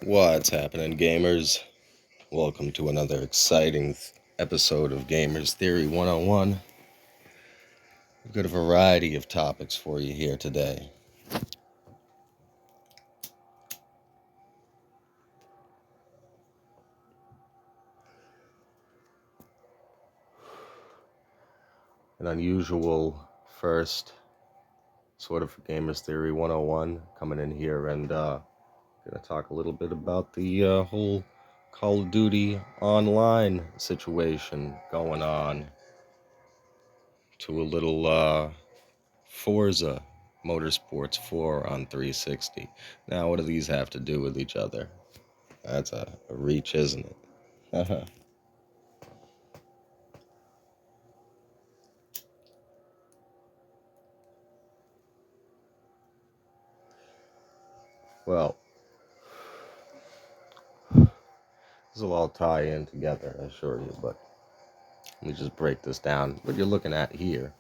What's happening, gamers? Welcome to another exciting episode of Gamers Theory 101. We've got a variety of topics for you here today. An unusual first sort of Gamers Theory 101 coming in here and gonna talk a little bit about the whole Call of Duty online situation going on, to a little Forza Motorsports 4 on 360. Now, what do these have to do with each other? That's a reach, isn't it? Well, this will all tie in together, I assure you, but let me just break this down. What you're looking at here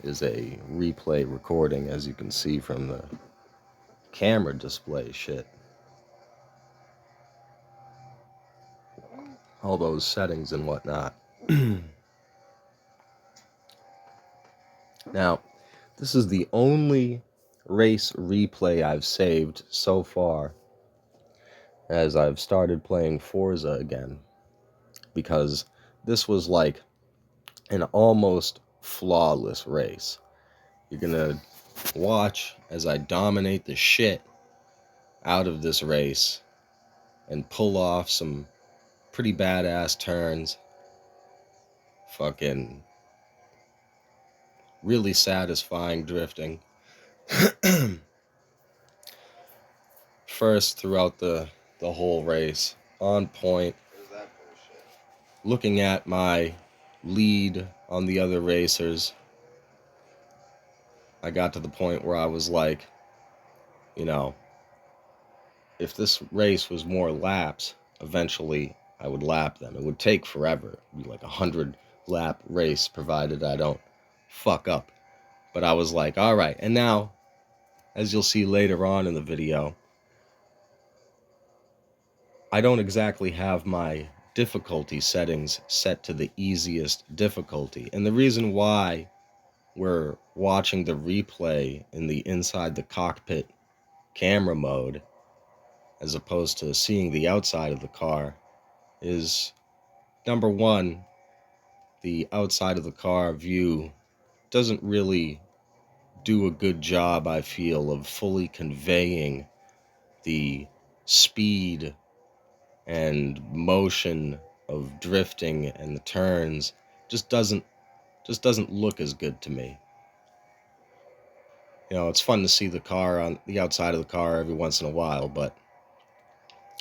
is a replay recording, as you can see from the camera display shit. All those settings and whatnot. Now, this is the only race replay I've saved so far as I've started playing Forza again, because this was like an almost flawless race. You're gonna watch as I dominate the shit out of this race and pull off some pretty badass turns. Fucking really satisfying drifting. First throughout the whole race, on point. Looking at my lead on the other racers, I got to the point where I was like, you know, if this race was more laps, eventually I would lap them. It would take forever. It would be like 100-lap race, provided I don't fuck up. But I was like, all right. And now, as you'll see later on in the video, I don't exactly have my difficulty settings set to the easiest difficulty. And the reason why we're watching the replay in the inside the cockpit camera mode as opposed to seeing the outside of the car is, number one, the outside of the car view doesn't really do a good job, I feel, of fully conveying the speed and motion of drifting and the turns. Just doesn't look as good to me. You know, it's fun to see the car on the outside of the car every once in a while,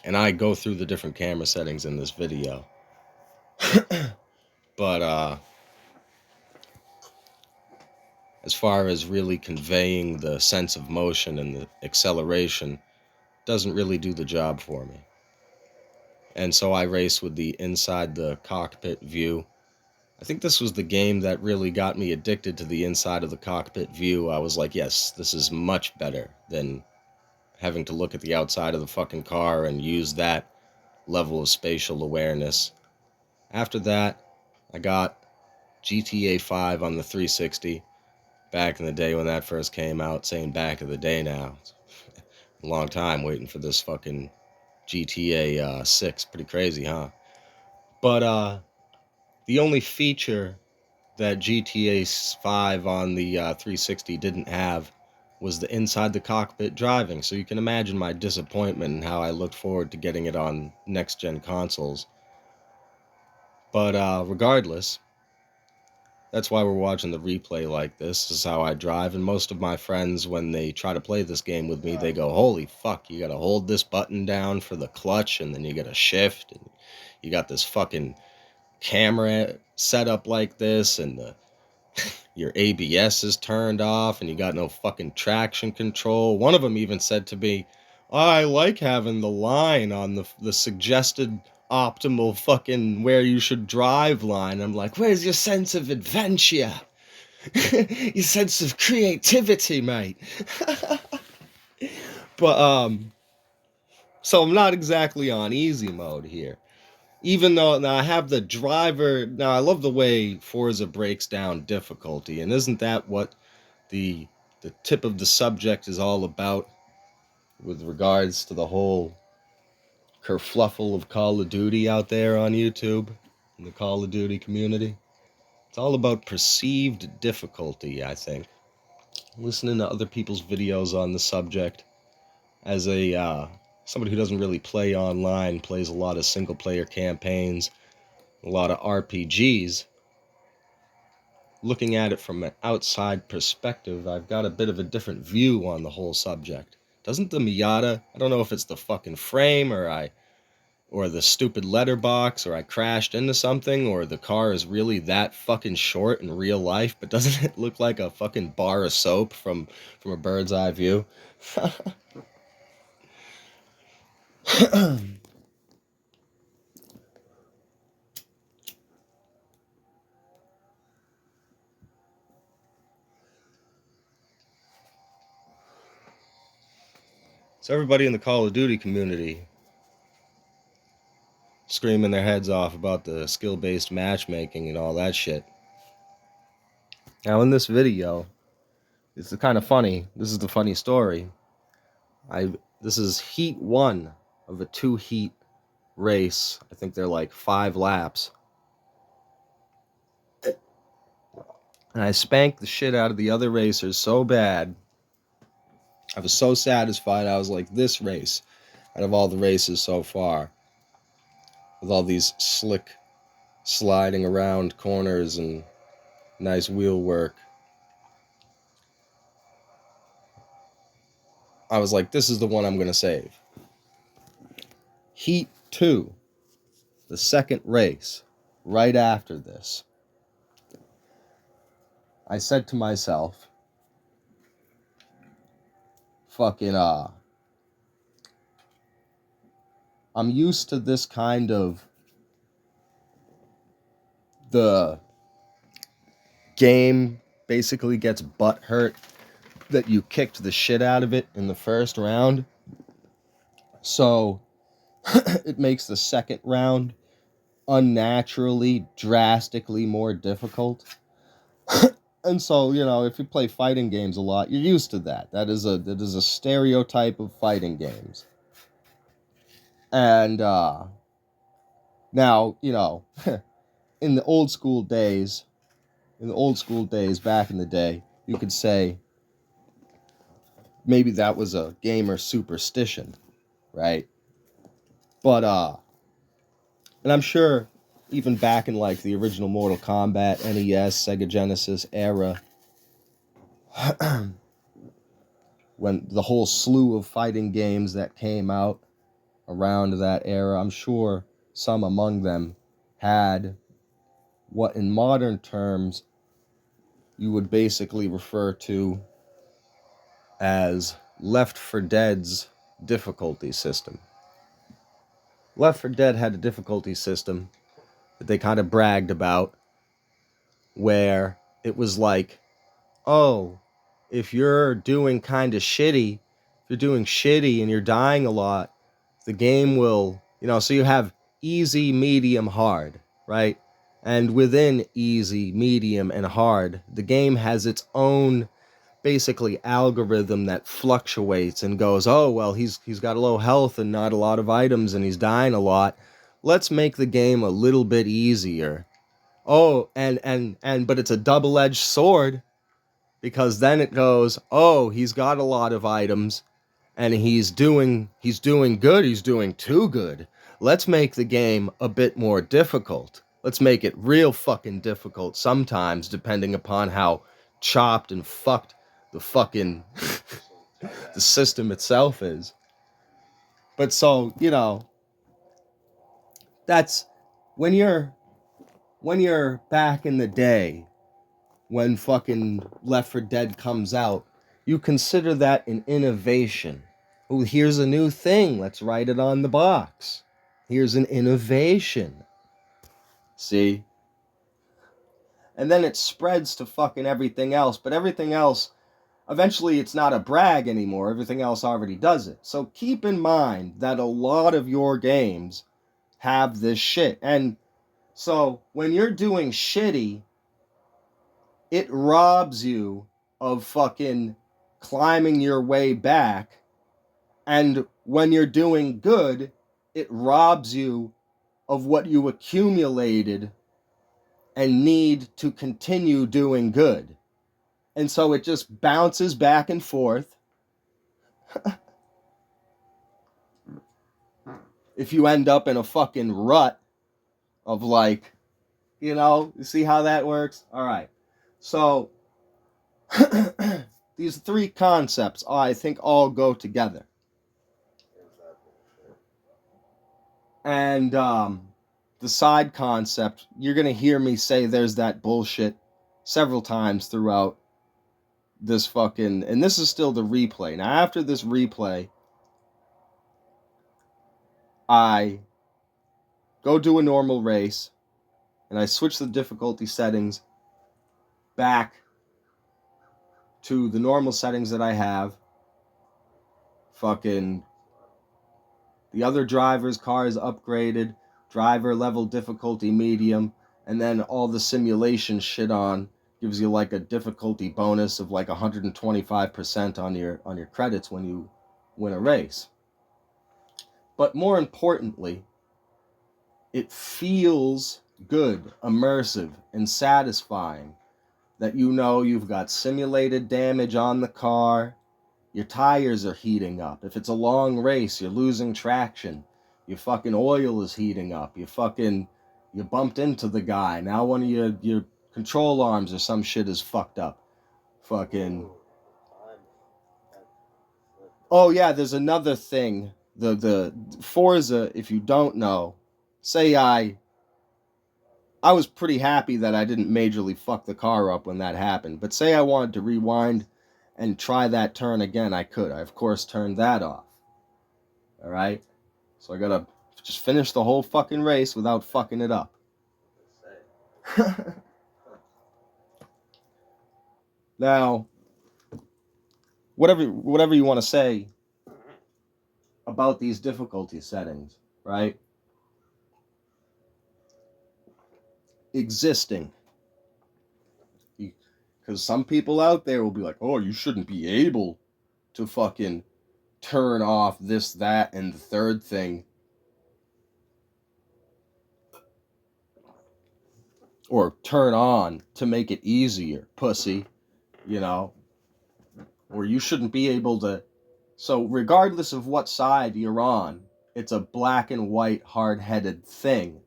and I go through the different camera settings in this video. But as far as really conveying the sense of motion and the acceleration, doesn't really do the job for me. And so I race with the inside the cockpit view. I think this was the game that really got me addicted to the inside of the cockpit view. I was like, yes, this is much better than having to look at the outside of the fucking car and use that level of spatial awareness. After that, I got GTA 5 on the 360 back in the day when that first came out, saying back in the day now. A long time waiting for this fucking GTA 6. Pretty crazy, huh? But the only feature that GTA 5 on the 360 didn't have was the inside the cockpit driving. So you can imagine my disappointment and how I looked forward to getting it on next-gen consoles. But regardless, that's why we're watching the replay like this. This is how I drive. And most of my friends, when they try to play this game with me, they go, holy fuck, you gotta hold this button down for the clutch, and then you gotta shift, and you got this fucking camera set up like this, and your ABS is turned off, and you got no fucking traction control. One of them even said to me, I like having the line on the suggested optimal fucking where you should drive line. I'm like, where's your sense of adventure? Your sense of creativity, mate. But so I'm not exactly on easy mode here. Even though now I have the driver, now I love the way Forza breaks down difficulty, and isn't that what the tip of the subject is all about with regards to the whole kerfluffle of Call of Duty out there on YouTube in the Call of Duty community? It's all about perceived difficulty, I think. Listening to other people's videos on the subject as a somebody who doesn't really play online, plays a lot of single player campaigns, a lot of RPGs. Looking at it from an outside perspective, I've got a bit of a different view on the whole subject. Doesn't the Miata, I don't know if it's the fucking frame or the stupid letterbox, or I crashed into something, or the car is really that fucking short in real life, but doesn't it look like a fucking bar of soap from a bird's eye view? So everybody in the Call of Duty community screaming their heads off about the skill-based matchmaking and all that shit. Now in this video, it's kind of funny. This is the funny story. This is heat 1 of a 2-heat race. I think they're like 5 laps. And I spanked the shit out of the other racers so bad. I was so satisfied. I was like, this race, out of all the races so far, with all these slick sliding around corners and nice wheel work, I was like, this is the one I'm going to save. Heat 2, the second race, right after this, I said to myself, fucking, I'm used to this kind of, the game basically gets butt hurt that you kicked the shit out of it in the first round. So it makes the second round unnaturally, drastically more difficult. And so, you know, if you play fighting games a lot, you're used to that. That is a stereotype of fighting games. And now, you know, in the old school days, back in the day, you could say maybe that was a gamer superstition, right? But and I'm sure even back in like the original Mortal Kombat, NES, Sega Genesis era, when the whole slew of fighting games that came out around that era, I'm sure some among them had what in modern terms you would basically refer to as Left 4 Dead's difficulty system. Left 4 Dead had a difficulty system that they kind of bragged about, where it was like, oh, if you're doing kind of shitty, if you're doing shitty and you're dying a lot, the game will, you know, so you have easy, medium, hard, right? And within easy, medium, and hard, the game has its own basically algorithm that fluctuates and goes, oh, well, he's got low health and not a lot of items and he's dying a lot. Let's make the game a little bit easier. Oh, and but it's a double-edged sword, because then it goes, oh, he's got a lot of items and he's doing good, he's doing too good. Let's make the game a bit more difficult. Let's make it real fucking difficult sometimes, depending upon how chopped and fucked the fucking the system itself is. But so, you know, that's when you're back in the day, when fucking Left 4 Dead comes out, you consider that an innovation. Oh, here's a new thing. Let's write it on the box. Here's an innovation. See? and then it spreads to fucking everything else. But everything else, eventually it's not a brag anymore. Everything else already does it. So keep in mind that a lot of your games have this shit. And so when you're doing shitty, it robs you of fucking climbing your way back. And when you're doing good, it robs you of what you accumulated and need to continue doing good. And so it just bounces back and forth. If you end up in a fucking rut of like, you see how that works? All right. So these three concepts, I think, all go together. And the side concept, you're going to hear me say there's that bullshit several times throughout this fucking, and this is still the replay. Now, after this replay, I go do a normal race, and I switch the difficulty settings back to the normal settings that I have. Fucking the other driver's car is upgraded, driver level difficulty medium, and then all the simulation shit on gives you like a difficulty bonus of like 125% on your credits when you win a race. But more importantly, it feels good, immersive, and satisfying that you've got simulated damage on the car. Your tires are heating up. If it's a long race, you're losing traction. Your fucking oil is heating up. You bumped into the guy. Now one of your control arms or some shit is fucked up. Fucking. Oh yeah, there's another thing. The Forza, if you don't know, say I was pretty happy that I didn't majorly fuck the car up when that happened. But say I wanted to rewind and try that turn again, I could. I, of course, turned that off. All right? So I gotta just finish the whole fucking race without fucking it up. Now, whatever you want to say about these difficulty settings, right? Existing. Because some people out there will be like, oh, you shouldn't be able to fucking turn off this, that, and the third thing. Or turn on to make it easier, pussy. Or you shouldn't be able to. So regardless of what side you're on, it's a black and white, hard-headed thing.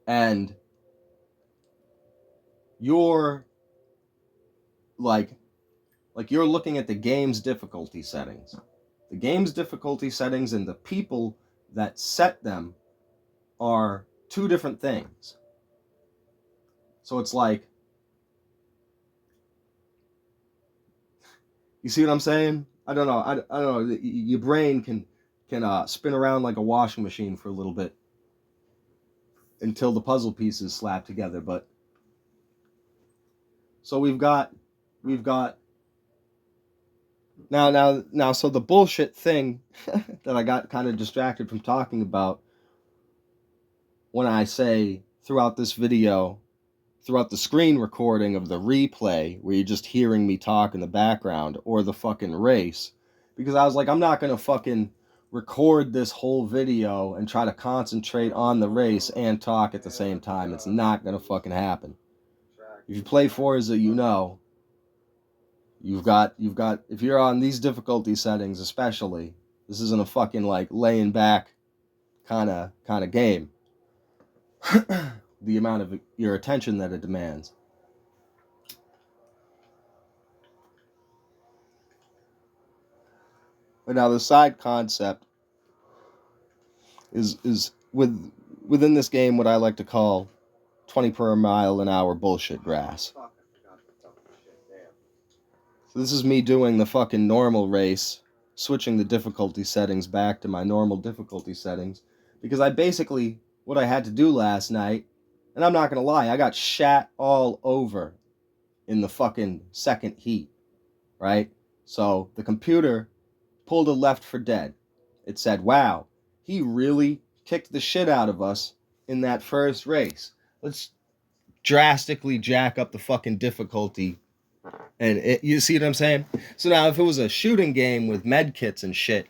And you're you're looking at the game's difficulty settings. The game's difficulty settings and the people that set them are two different things. So it's like, you see what I'm saying? I don't know. I don't know. Your brain can spin around like a washing machine for a little bit until the puzzle pieces slap together. But so we've got now. So the bullshit thing that I got kind of distracted from talking about when I say throughout this video, throughout the screen recording of the replay where you're just hearing me talk in the background, or the fucking race, because I was like, I'm not gonna fucking record this whole video and try to concentrate on the race and talk at the same time. It's not gonna fucking happen. If you play Forza, you've got if you're on these difficulty settings especially, this isn't a fucking like laying back kind of game. The amount of your attention that it demands. But now the side concept is within this game what I like to call 20 per mile an hour bullshit grass. So this is me doing the fucking normal race, switching the difficulty settings back to my normal difficulty settings, because what I had to do last night And I'm not going to lie, I got shat all over in the fucking second heat, right? So the computer pulled a Left 4 Dead. It said, wow, he really kicked the shit out of us in that first race. Let's drastically jack up the fucking difficulty. And you see what I'm saying? So now if it was a shooting game with med kits and shit,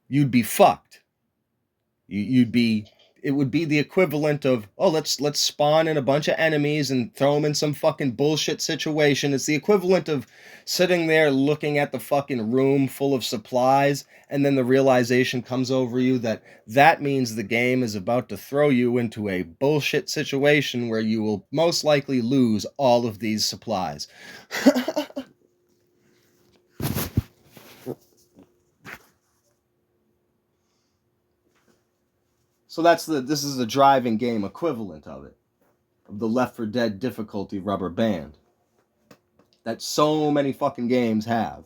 you'd be fucked. You'd be, it would be the equivalent of, oh, let's spawn in a bunch of enemies and throw them in some fucking bullshit situation. It's the equivalent of sitting there looking at the fucking room full of supplies, and then the realization comes over you that that means the game is about to throw you into a bullshit situation where you will most likely lose all of these supplies. So this is the driving game equivalent of it, of the Left 4 Dead difficulty rubber band that so many fucking games have.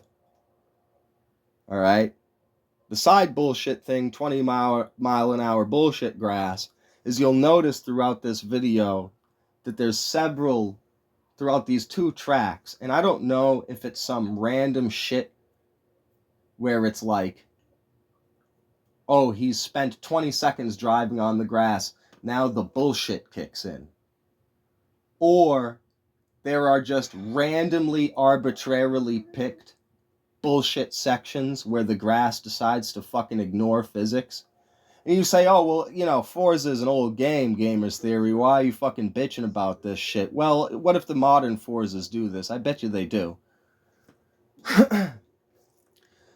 All right? The side bullshit thing, 20 mile an hour bullshit grass, is you'll notice throughout this video that there's several throughout these two tracks, and I don't know if it's some random shit where it's like, oh, he's spent 20 seconds driving on the grass, now the bullshit kicks in. Or there are just randomly, arbitrarily picked bullshit sections where the grass decides to fucking ignore physics. And you say, oh, well, you know, Forza is an old game, Gamers Theory. Why are you fucking bitching about this shit? Well, what if the modern Forzas do this? I bet you they do.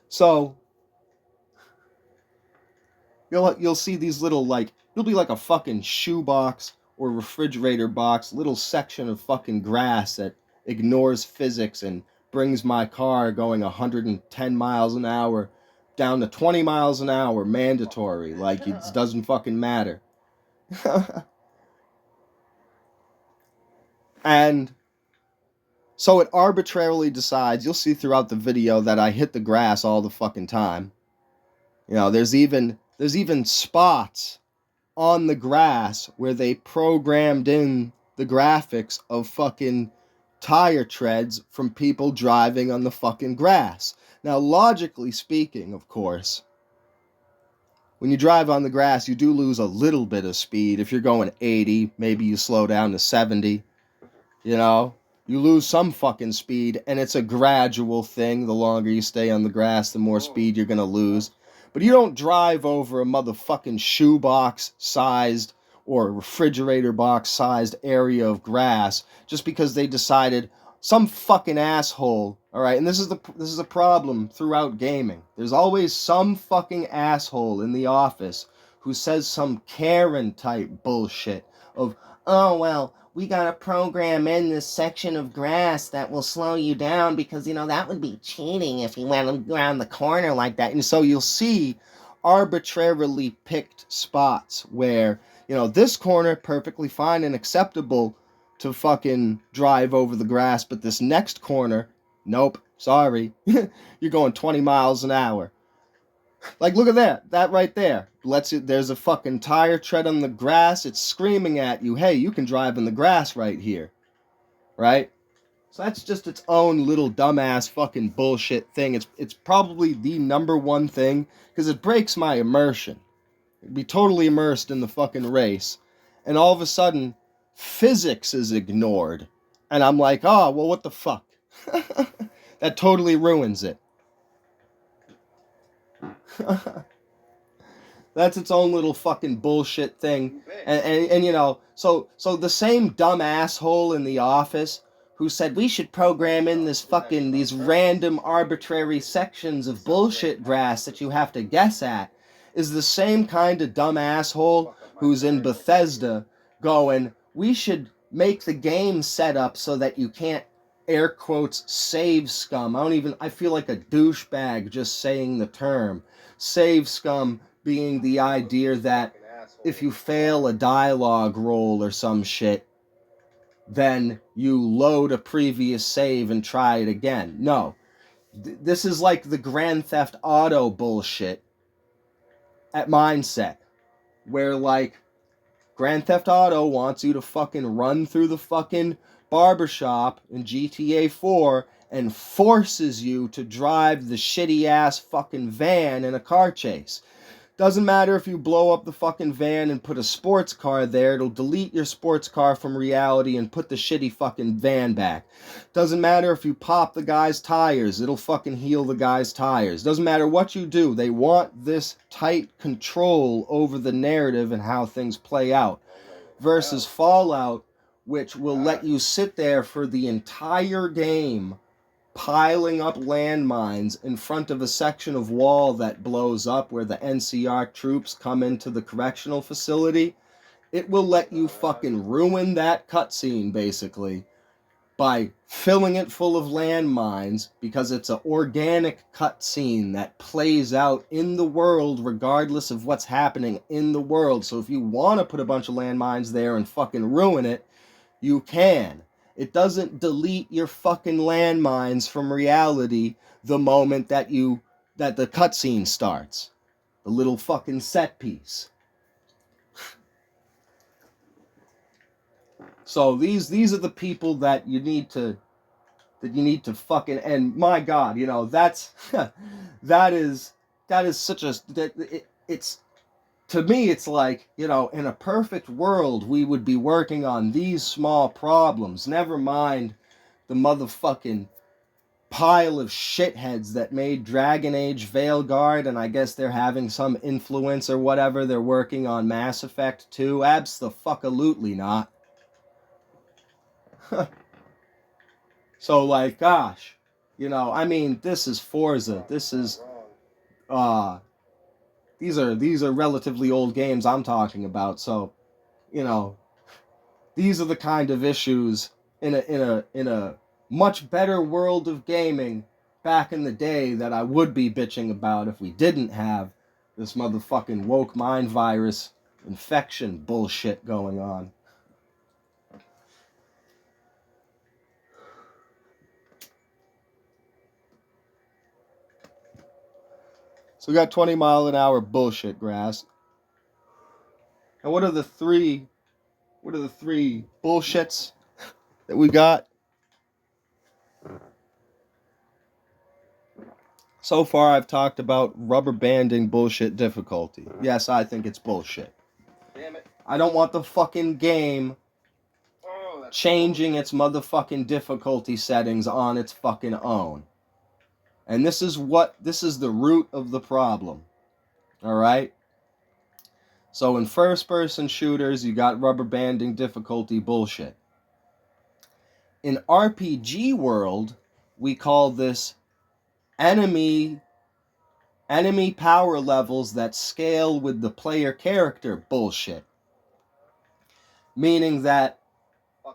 So you'll see these little, like, it'll be like a fucking shoebox or refrigerator box, little section of fucking grass that ignores physics and brings my car going 110 miles an hour down to 20 miles an hour mandatory. Like, it doesn't fucking matter. And so it arbitrarily decides, you'll see throughout the video that I hit the grass all the fucking time. You know, there's even spots on the grass where they programmed in the graphics of fucking tire treads from people driving on the fucking grass. Now, logically speaking, of course, when you drive on the grass, you do lose a little bit of speed. If you're going 80, maybe you slow down to 70, you know? You lose some fucking speed, and it's a gradual thing. The longer you stay on the grass, the more speed you're gonna lose. But you don't drive over a motherfucking shoebox-sized or refrigerator box-sized area of grass just because they decided some fucking asshole, all right? And this is a problem throughout gaming. There's always some fucking asshole in the office who says some Karen-type bullshit of, oh, well, we gotta program in this section of grass that will slow you down because, you know, that would be cheating if you went around the corner like that. And so you'll see arbitrarily picked spots where, you know, this corner, perfectly fine and acceptable to fucking drive over the grass, but this next corner, nope, sorry, you're going 20 miles an hour. Like, look at that right there. There's a fucking tire tread on the grass. It's screaming at you, hey, you can drive in the grass right here. Right? So that's just its own little dumbass fucking bullshit thing. It's probably the number one thing, because it breaks my immersion. I'd be totally immersed in the fucking race. And all of a sudden, physics is ignored. And I'm like, oh, well, what the fuck? That totally ruins it. That's its own little fucking bullshit thing. And you know, so the same dumb asshole in the office who said we should program in these random arbitrary sections of bullshit grass that you have to guess at is the same kind of dumb asshole who's in Bethesda going, we should make the game set up so that you can't, air quotes, save scum. I feel like a douchebag just saying the term. Save scum being the idea that if you fail a dialogue roll or some shit, then you load a previous save and try it again. No. This is like the Grand Theft Auto bullshit at mindset, where, like, Grand Theft Auto wants you to fucking run through the fucking barbershop in GTA 4 and forces you to drive the shitty ass fucking van in a car chase. Doesn't matter if you blow up the fucking van and put a sports car there, it'll delete your sports car from reality and put the shitty fucking van back. Doesn't matter if you pop the guy's tires, it'll fucking heal the guy's tires. Doesn't matter what you do, they want this tight control over the narrative and how things play out. Versus Fallout, which will let you sit there for the entire game piling up landmines in front of a section of wall that blows up where the NCR troops come into the correctional facility. It will let you fucking ruin that cutscene, basically, by filling it full of landmines, because it's an organic cutscene that plays out in the world regardless of what's happening in the world. So if you want to put a bunch of landmines there and fucking ruin it, you can. It doesn't delete your fucking landmines from reality the moment that the cutscene starts. The little fucking set piece. So these are the people that you need to fucking, and my God, you know, that's that is such a it's, to me, it's like, you know, in a perfect world, we would be working on these small problems. Never mind the motherfucking pile of shitheads that made Dragon Age Veilguard, and I guess they're having some influence or whatever. They're working on Mass Effect 2. Abso-fucking-lutely not. So, like, gosh, you know, I mean, this is Forza. This is, these are relatively old games I'm talking about. So, you know, these are the kind of issues in a much better world of gaming back in the day that I would be bitching about if we didn't have this motherfucking woke mind virus infection bullshit going on. So we got 20-mile-an-hour bullshit grass. And what are the three bullshits that we got? So far, I've talked about rubber banding bullshit difficulty. Yes, I think it's bullshit. Damn it. I don't want the fucking game changing its motherfucking difficulty settings on its fucking own. And this is the root of the problem. Alright? So in first-person shooters, you got rubber banding difficulty bullshit. In RPG world, we call this enemy power levels that scale with the player character bullshit. Meaning that,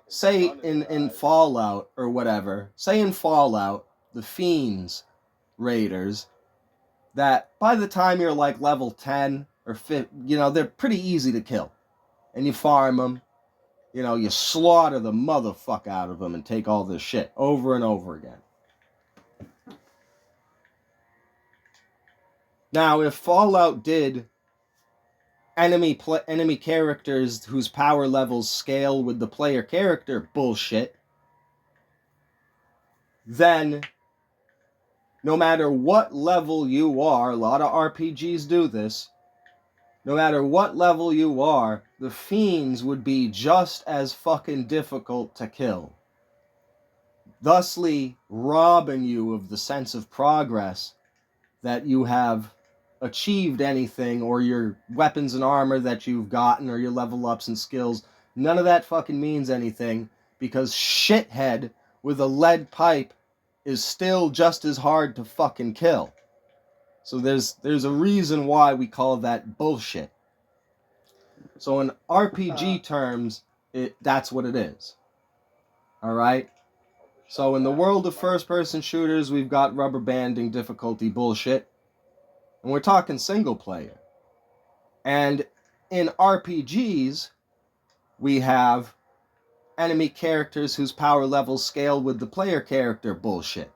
say in Fallout or whatever, say in Fallout, the Fiends raiders, that by the time you're like level 10 or 15, you know, they're pretty easy to kill. And you farm them, you know, you slaughter the motherfuck out of them and take all this shit over and over again. Now, if Fallout did enemy characters whose power levels scale with the player character bullshit, then no matter what level you are, a lot of RPGs do this, no matter what level you are, the Fiends would be just as fucking difficult to kill, thusly robbing you of the sense of progress that you have achieved anything, or your weapons and armor that you've gotten, or your level ups and skills. None of that fucking means anything, because shithead with a lead pipe is still just as hard to fucking kill. So there's a reason why we call that bullshit. So in RPG terms, that's what it is. Alright? So in the world of first-person shooters, we've got rubber banding difficulty bullshit. And we're talking single player. And in RPGs, we have enemy characters whose power levels scale with the player character bullshit.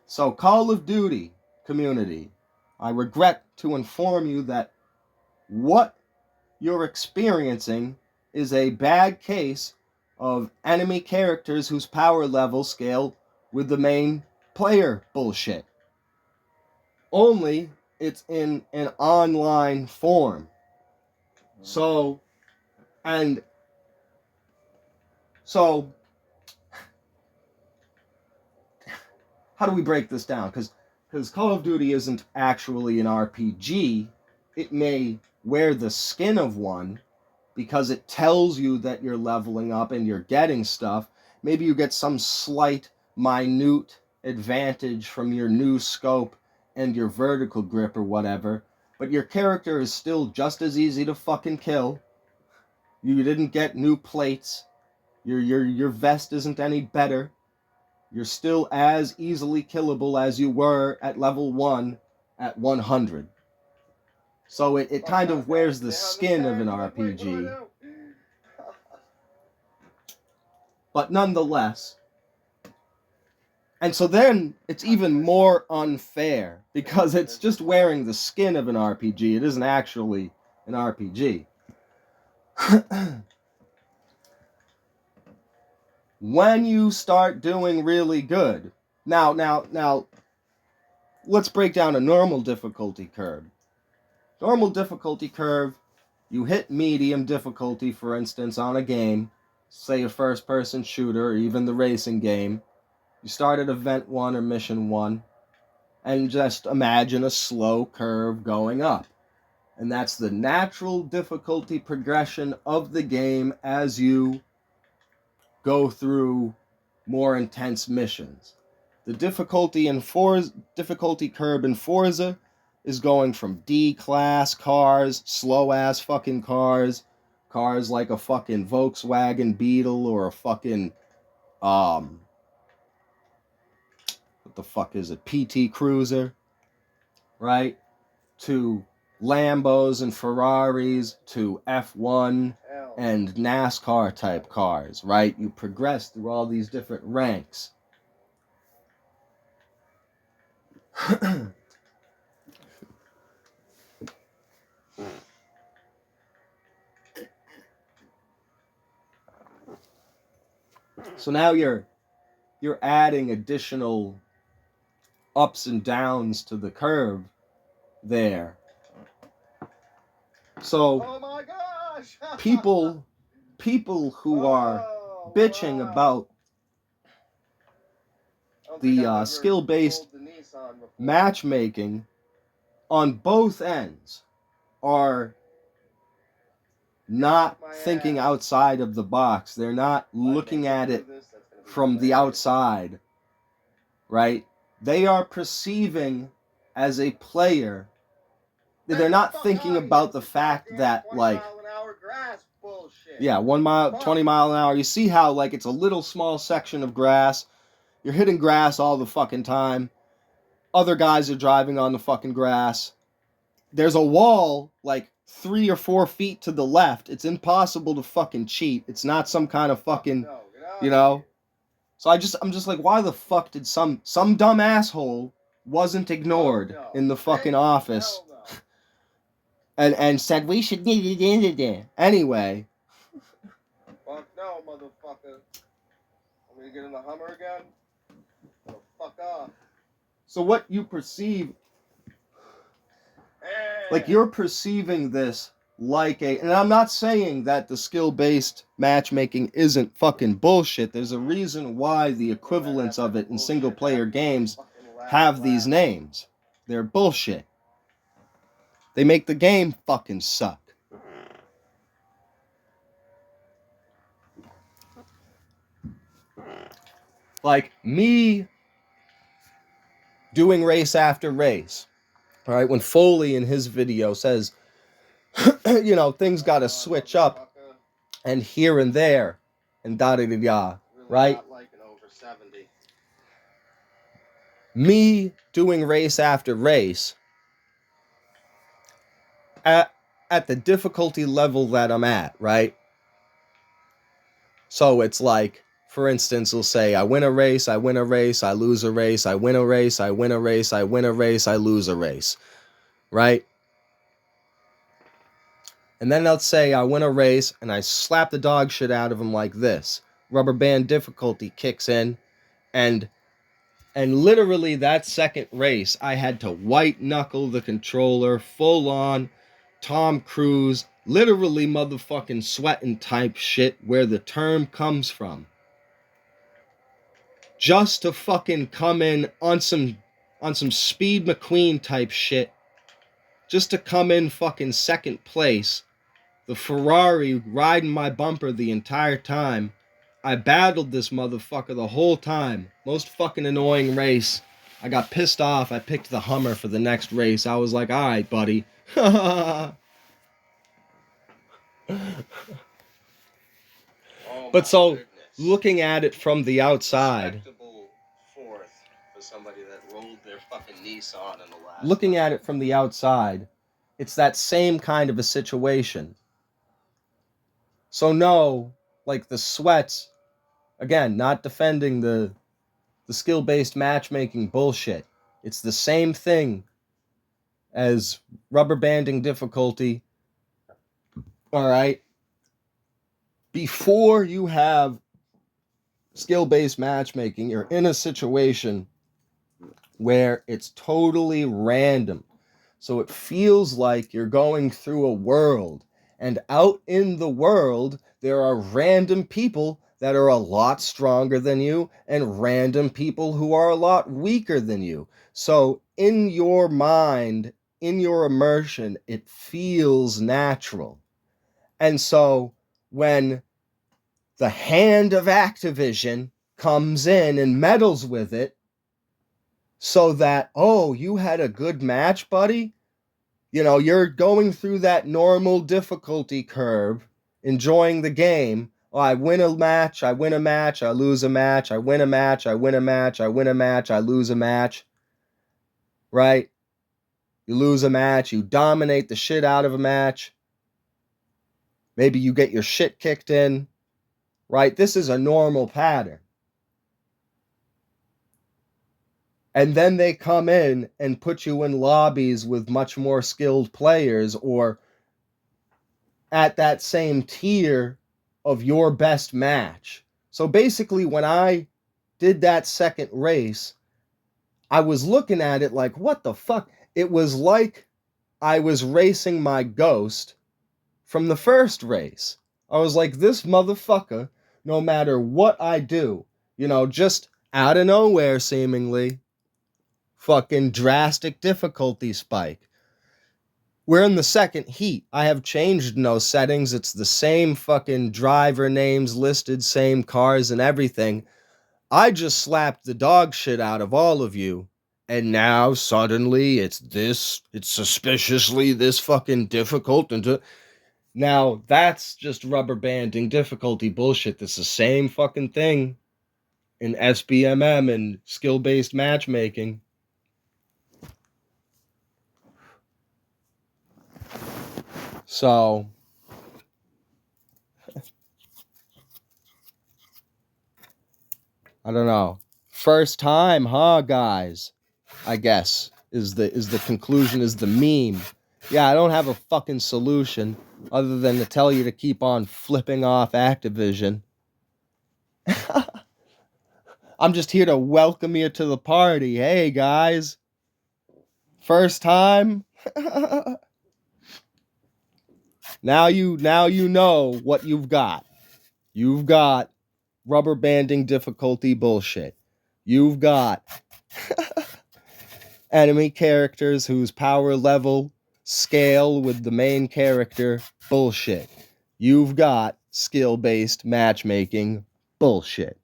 So Call of Duty community, I regret to inform you that what you're experiencing is a bad case of enemy characters whose power level scale with the main player bullshit. Only it's in an online form. So, and so, how do we break this down? Because Call of Duty isn't actually an RPG. It may wear the skin of one because it tells you that you're leveling up and you're getting stuff. Maybe you get some slight, minute advantage from your new scope and your vertical grip or whatever, but your character is still just as easy to fucking kill. You didn't get new plates. Your vest isn't any better. You're still as easily killable as you were at level 1 at 100. So it kind of wears the skin of an RPG. But nonetheless. And so then it's even more unfair because it's just wearing the skin of an RPG. It isn't actually an RPG. When you start doing really good. Now, let's break down a normal difficulty curve. Normal difficulty curve, you hit medium difficulty, for instance, on a game, say a first-person shooter or even the racing game. You start at event 1 or mission 1, and just imagine a slow curve going up. And that's the natural difficulty progression of the game as you go through more intense missions. The difficulty curve in Forza is going from D-class cars, slow-ass fucking cars like a fucking Volkswagen Beetle or a fucking, what the fuck is it, PT Cruiser, right? To Lambos and Ferraris, to F1 and NASCAR type cars, right? You progress through all these different ranks. So now you're adding additional ups and downs to the curve there. So oh my gosh! people who are bitching about the skill-based matchmaking on both ends are not thinking outside of the box. They're not looking at it from the outside, right? They are perceiving as a player. They're not thinking about the fact that, like, yeah, 1 mile, 20 mile an hour. You see how, like, it's a little small section of grass. You're hitting grass all the fucking time. Other guys are driving on the fucking grass. There's a wall, like, 3 or 4 feet to the left. It's impossible to fucking cheat. It's not some kind of fucking, you know? So I'm just like, why the fuck did some dumb asshole wasn't ignored in the fucking office and said we should need it in. Anyway. Fuck no, motherfucker. I'm gonna get in the Hummer again? Oh, fuck off. So what you perceive, like, you're perceiving this like a, and I'm not saying that the skill-based matchmaking isn't fucking bullshit. There's a reason why the equivalents of it in single-player games have these names. They're bullshit. They make the game fucking suck. Like, me doing race after race, all right, when Foley in his video says, you know, things got to switch up and here and there and da-da-da-da, right? Me doing race after race at the difficulty level that I'm at, right? So it's like, for instance, we'll say I win a race, I win a race, I lose a race, I win a race, I win a race, I win a race, I lose a race, right? And then let's say I win a race and I slap the dog shit out of him like this. Rubber band difficulty kicks in, and literally that second race, I had to white knuckle the controller full on Tom Cruise, literally motherfucking sweating type shit where the term comes from. Just to fucking come in on some Speed McQueen type shit. Just to come in fucking second place. The Ferrari riding my bumper the entire time. I battled this motherfucker the whole time. Most fucking annoying race. I got pissed off. I picked the Hummer for the next race. I was like, alright, buddy. Oh, But my so, goodness. looking at it from the outside, Respectable fourth for somebody that rolled their fucking Nissan in the last. looking at it from the outside, it's that same kind of a situation. So no, like the sweats, again, not defending the skill-based matchmaking bullshit. It's the same thing as rubber banding difficulty. All right. Before you have skill-based matchmaking, you're in a situation where it's totally random. So it feels like you're going through a world. And out in the world, there are random people that are a lot stronger than you and random people who are a lot weaker than you. So in your mind, in your immersion, it feels natural. And so when the hand of Activision comes in and meddles with it, so that, oh, you had a good match, buddy? You know, you're going through that normal difficulty curve, enjoying the game. Oh, I win a match, I win a match, I lose a match, I win a match, I win a match, I win a match, I lose a match. Right? You lose a match, you dominate the shit out of a match. Maybe you get your shit kicked in. Right? This is a normal pattern. And then they come in and put you in lobbies with much more skilled players or at that same tier of your best match. So basically, when I did that second race, I was looking at it like, what the fuck? It was like I was racing my ghost from the first race. I was like, this motherfucker, no matter what I do, you know, just out of nowhere seemingly, fucking drastic difficulty spike. We're in the second heat. I have changed no settings. It's the same fucking driver names listed, same cars and everything. I just slapped the dog shit out of all of you. And now suddenly it's suspiciously this fucking difficult. Now that's just rubber banding difficulty bullshit. That's the same fucking thing in SBMM and skill-based matchmaking. So, I don't know. First time, huh, guys? I guess is the conclusion, is the meme. Yeah, I don't have a fucking solution other than to tell you to keep on flipping off Activision. I'm just here to welcome you to the party. Hey, guys. First time? Now you know what you've got. You've got rubber banding difficulty bullshit. You've got enemy characters whose power level scale with the main character bullshit. You've got skill-based matchmaking bullshit.